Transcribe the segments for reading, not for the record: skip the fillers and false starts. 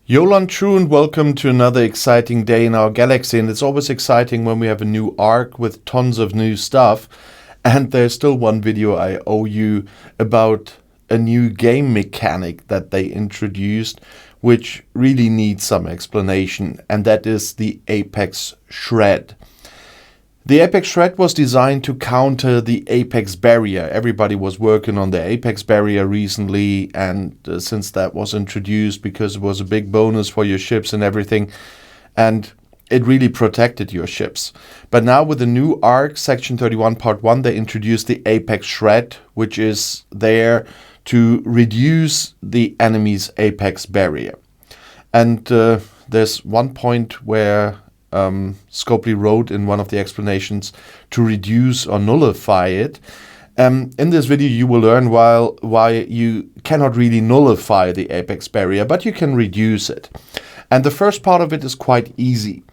Yolan True and welcome to another exciting day in our galaxy, and it's always exciting when we have a new arc with tons of new stuff. And there's still one video I owe you about a new game mechanic that they introduced, which really needs some explanation, and that is the Apex Shred. The Apex Shred was designed to counter the Apex Barrier. Everybody was working on the Apex Barrier recently, and since that was introduced, because it was a big bonus for your ships and everything, and it really protected your ships. But now with the new arc, Section 31 Part 1, they introduced the Apex Shred, which is there to reduce the enemy's Apex Barrier. And there's one point where Scopely wrote in one of the explanations to reduce or nullify it. In this video you will learn why you cannot really nullify the Apex Barrier, but you can reduce it. And the first part of it is quite easy.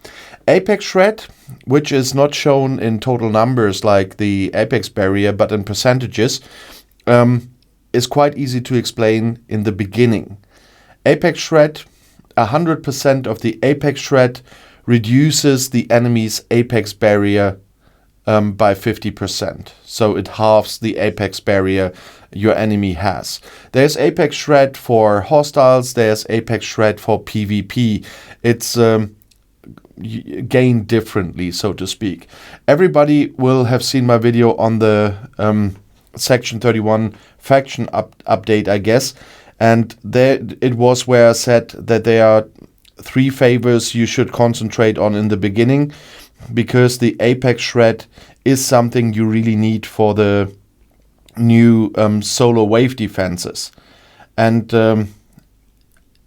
Apex Shred, which is not shown in total numbers like the Apex Barrier, but in percentages, is quite easy to explain in the beginning. Apex Shred, 100% of the Apex Shred reduces the enemy's Apex Barrier by 50%. So it halves the Apex Barrier your enemy has. There's Apex Shred for hostiles, there's Apex Shred for PvP. It's gained differently, so to speak. Everybody will have seen my video on the Section 31 faction update, I guess. And there it was where I said that there are 3 favors you should concentrate on in the beginning, because the Apex Shred is something you really need for the new solar wave defenses. And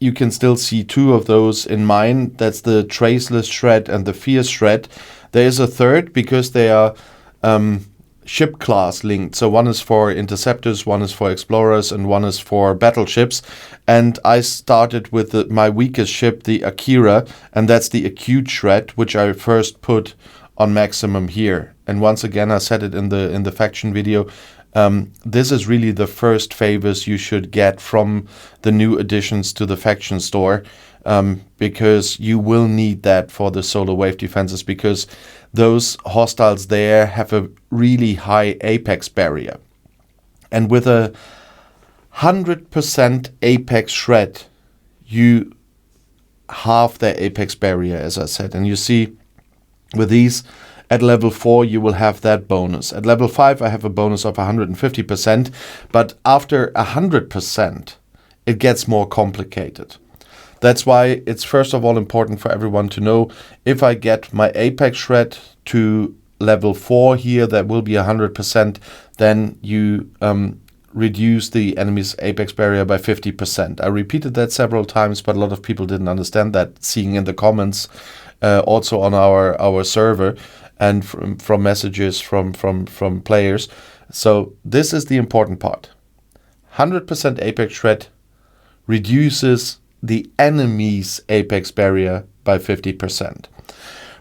you can still see 2 of those in mine. That's the Traceless Shred and the Fierce Shred. There is a third because they are ship class linked. So one is for interceptors, one is for explorers, and one is for battleships. And I started with my weakest ship, the Akira, and that's the Acute Shred, which I first put on maximum here. And once again, I said it in the faction video. This is really the first favors you should get from the new additions to the faction store, because you will need that for the solar wave defenses, because those hostiles there have a really high Apex Barrier. And with a 100% Apex Shred, you halve their Apex Barrier, as I said. And you see, with these, at level 4, you will have that bonus. At level 5, I have a bonus of 150%. But after 100%, it gets more complicated. That's why it's first of all important for everyone to know, if I get my Apex Shred to level 4 here, that will be 100%, then you reduce the enemy's Apex Barrier by 50%. I repeated that several times, but a lot of people didn't understand that, seeing in the comments, also on our server, and from messages from players. So this is the important part. 100% Apex Shred reduces the enemy's Apex Barrier by 50%.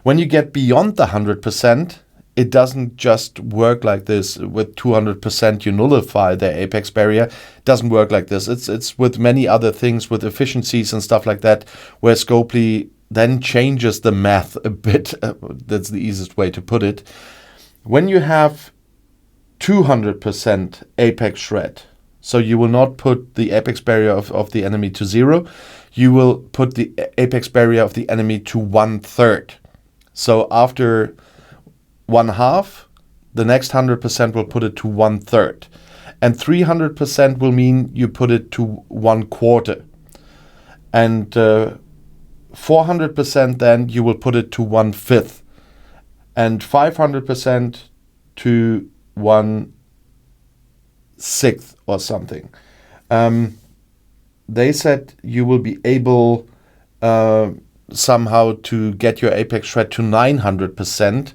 When you get beyond the 100%, it doesn't just work like this. With 200% you nullify the Apex Barrier. It doesn't work like this. It's with many other things, with efficiencies and stuff like that, where Scopely then changes the math a bit. That's the easiest way to put it. When you have 200% Apex Shred, so you will not put the Apex Barrier of the enemy to 0. You will put the Apex Barrier of the enemy to 1/3. So after 1/2, the next 100% will put it to 1/3. And 300% will mean you put it to 1/4. And 400% then you will put it to 1/5. And 500% to 1/6 or something. They said you will be able somehow to get your Apex Shred to 900%,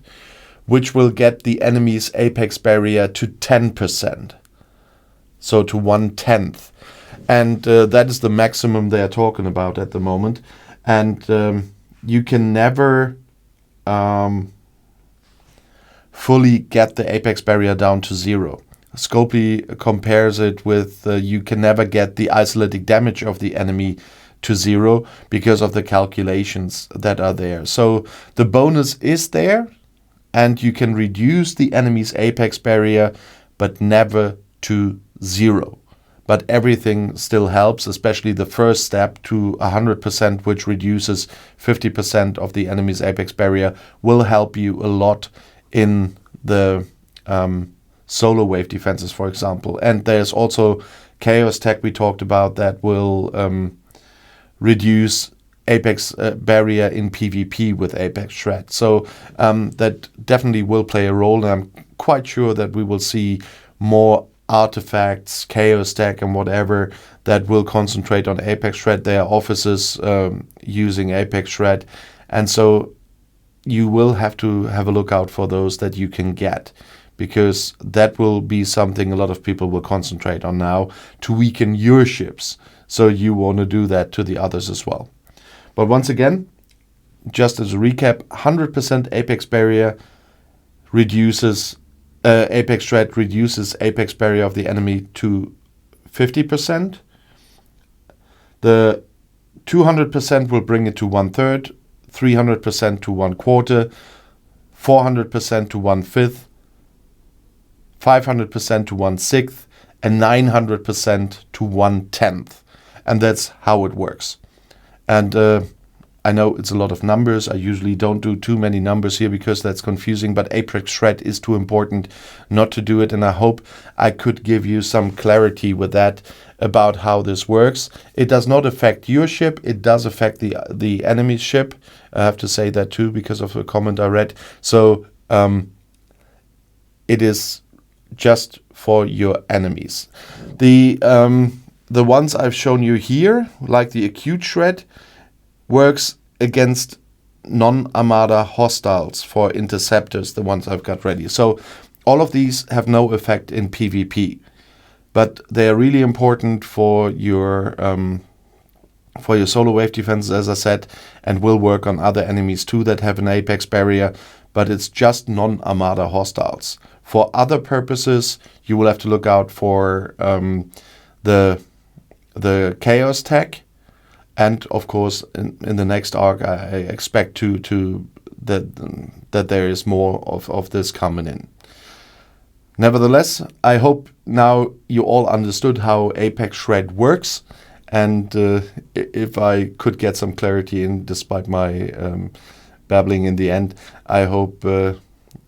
which will get the enemy's Apex Barrier to 10%. So to 1/10. And that is the maximum they are talking about at the moment. And you can never fully get the Apex Barrier down to 0. Scopely compares it with you can never get the isolated damage of the enemy to 0 because of the calculations that are there. So the bonus is there, and you can reduce the enemy's apex barrier, but never to 0. But everything still helps, especially the first step to 100%, which reduces 50% of the enemy's apex barrier, will help you a lot in the solar wave defenses, for example. And there's also Chaos Tech we talked about that will reduce apex barrier in PvP with apex shred. So that definitely will play a role, and I'm quite sure that we will see more artifacts, Chaos Tech and whatever that will concentrate on apex shred. There are offices using apex shred, and so you will have to have a look out for those that you can get, because that will be something a lot of people will concentrate on now to weaken your ships. So you want to do that to the others as well. But once again, just as a recap, 100% apex barrier reduces apex shred reduces apex barrier of the enemy to 50%. The 200% will bring it to 1/3, 300% to 1/4, 400% to 1/5, 500% to 1/6, and 900% to 1/10. And that's how it works. And I know it's a lot of numbers. I usually don't do too many numbers here because that's confusing, but apex shred is too important not to do it. And I hope I could give you some clarity with that about how this works. It does not affect your ship. It does affect the enemy's ship. I have to say that too because of a comment I read. So it is just for your enemies. The ones I've shown you here, like the acute shred, works against non-armada hostiles for interceptors, the ones I've got ready. So all of these have no effect in PvP, but they are really important for your solar wave defenses, as I said, and will work on other enemies too that have an apex barrier, but it's just non-armada hostiles. For other purposes, you will have to look out for the Chaos Tech, and of course in the next arc I expect that there is more of this coming in. Nevertheless, I hope now you all understood how apex shred works, and if I could get some clarity in despite my babbling in the end, I hope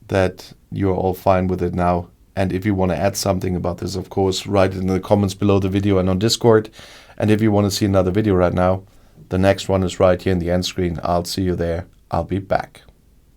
that you're all fine with it now. And if you want to add something about this, of course, write it in the comments below the video and on Discord. And if you want to see another video right now, the next one is right here in the end screen. I'll see you there. I'll be back.